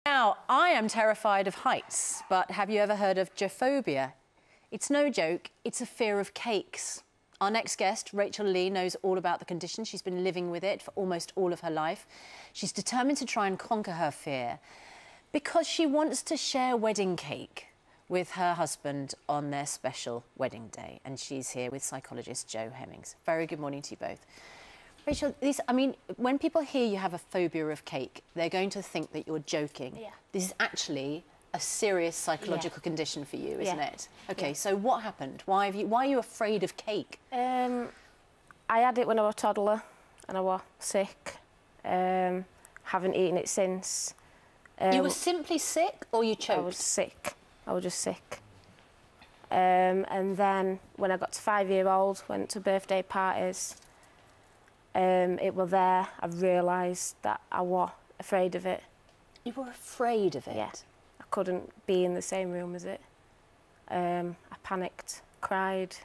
Now, I am terrified of heights, but have you ever heard of Jophaboia? It's no joke, it's a fear of cakes. Our next guest, Rachel Lee, knows all about the condition. She's been living with it for almost all of her life. She's determined to try and conquer her fear because she wants to share wedding cake with her husband on their special wedding day. And she's here with psychologist Jo Hemmings. Very good morning to you both. Rachel, when people hear you have a phobia of cake, they're going to think that you're joking. Yeah. This is actually a serious psychological condition for you, isn't it? OK, so what happened? Why are you afraid of cake? I had it when I was a toddler and I was sick. Haven't eaten it since. You were simply sick or you choked? I was sick. I was just sick. And then when I got to 5-year-old, went to birthday parties. It was there, I realised that I was afraid of it. You were afraid of it? Yeah. I couldn't be in the same room as it. I panicked, cried.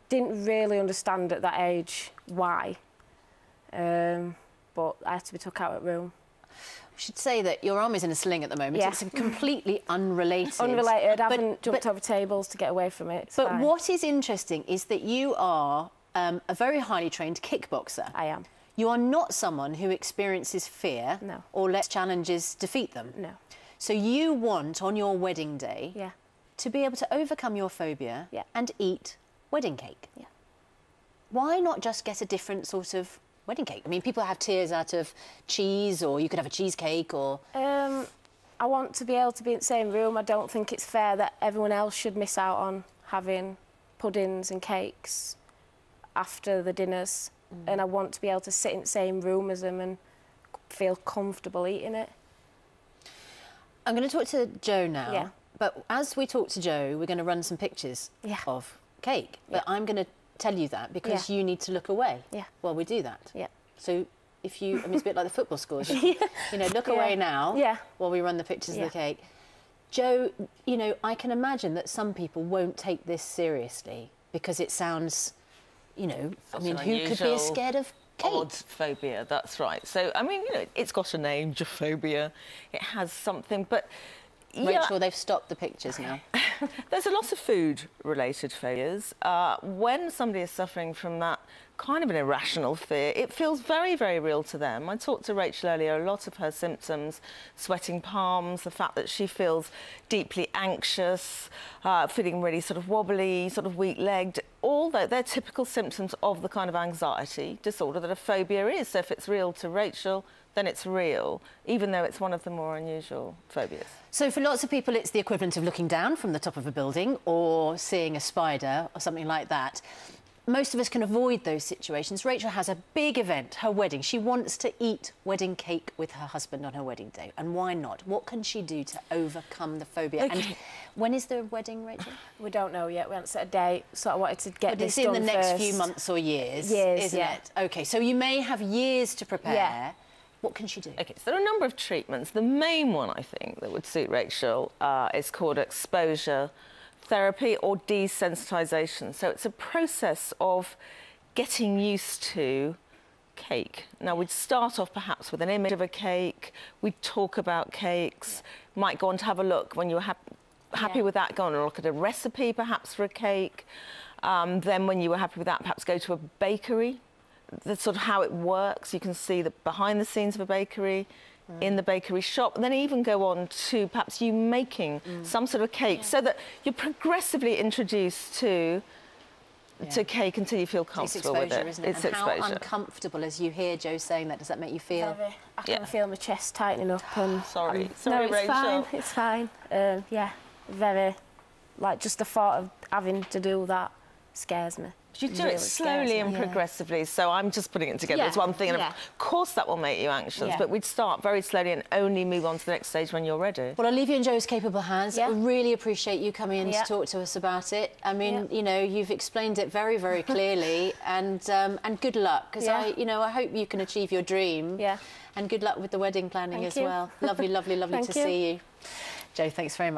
Didn't really understand at that age why. But I had to be took out of the room. We should say that your arm is in a sling at the moment. Yeah. It's completely unrelated. Unrelated. I haven't jumped over tables to get away from it. It's fine. What is interesting is that you are a very highly trained kickboxer. I am. You are not someone who experiences fear or lets challenges defeat them. No. So you want, on your wedding day, to be able to overcome your phobia and eat wedding cake. Yeah. Why not just get a different sort of wedding cake? I mean, people have tiers out of cheese, or you could have a cheesecake, or... I want to be able to be in the same room. I don't think it's fair that everyone else should miss out on having puddings and cakes after the dinners, and I want to be able to sit in the same room as them and feel comfortable eating it. I'm going to talk to Jo now, but as we talk to Jo, we're going to run some pictures of cake, but I'm going to tell you that because you need to look away while we do that. Yeah. So if you, I mean, it's a bit like the football scores, you know, look away now while we run the pictures of the cake. Jo, you know, I can imagine that some people won't take this seriously because it sounds... You know, I mean, who could be scared of cake? Odd phobia, that's right. So, I mean, you know, it's got a name, Jophaboia. It has something, but... Rachel, they've stopped the pictures now. There's a lot of food-related phobias. When somebody is suffering from that kind of an irrational fear, it feels very, very real to them. I talked to Rachel earlier, a lot of her symptoms, sweating palms, the fact that she feels deeply anxious, feeling really sort of wobbly, sort of weak-legged, all that, they're typical symptoms of the kind of anxiety disorder that a phobia is. So if it's real to Rachel, then it's real, even though it's one of the more unusual phobias. So for lots of people, it's the equivalent of looking down from the top of a building or seeing a spider or something like that. Most of us can avoid those situations. Rachel has a big event, her wedding. She wants to eat wedding cake with her husband on her wedding day. And why not? What can she do to overcome the phobia? Okay. And when is the wedding, Rachel? We don't know yet. We haven't set a date. So I wanted to get this done first. It's in the next first. few months or years, isn't it? OK, so you may have years to prepare. Yeah. What can she do? OK, so there are a number of treatments. The main one, I think, that would suit Rachel is called exposure therapy or desensitisation. So it's a process of getting used to cake. Now, we'd start off perhaps with an image of a cake. We'd talk about cakes. Might go on to have a look. When you're happy with that, go on and look at a recipe perhaps for a cake. Then when you were happy with that, perhaps go to a bakery. That's sort of how it works. You can see the behind the scenes of a bakery, in the bakery shop, and then even go on to perhaps you making some sort of cake, so that you're progressively introduced to cake until you feel comfortable with it. Isn't it? And how uncomfortable, as you hear Jo saying that, does that make you feel? Very. I can feel my chest tightening up. And sorry, no, it's Rachel. fine. It's fine. Yeah, very. Like just the thought of having to do that scares me. You do it slowly and progressively, so I'm just putting it together as one thing, and of course that will make you anxious, but we'd start very slowly and only move on to the next stage when you're ready. Well, I'll leave you in Jo's capable hands. I really appreciate you coming in to talk to us about it. I mean, you know, you've explained it very, very clearly, and good luck, because I hope you can achieve your dream. And good luck with the wedding planning as well. Lovely, lovely, lovely to see you. Jo, thanks very much.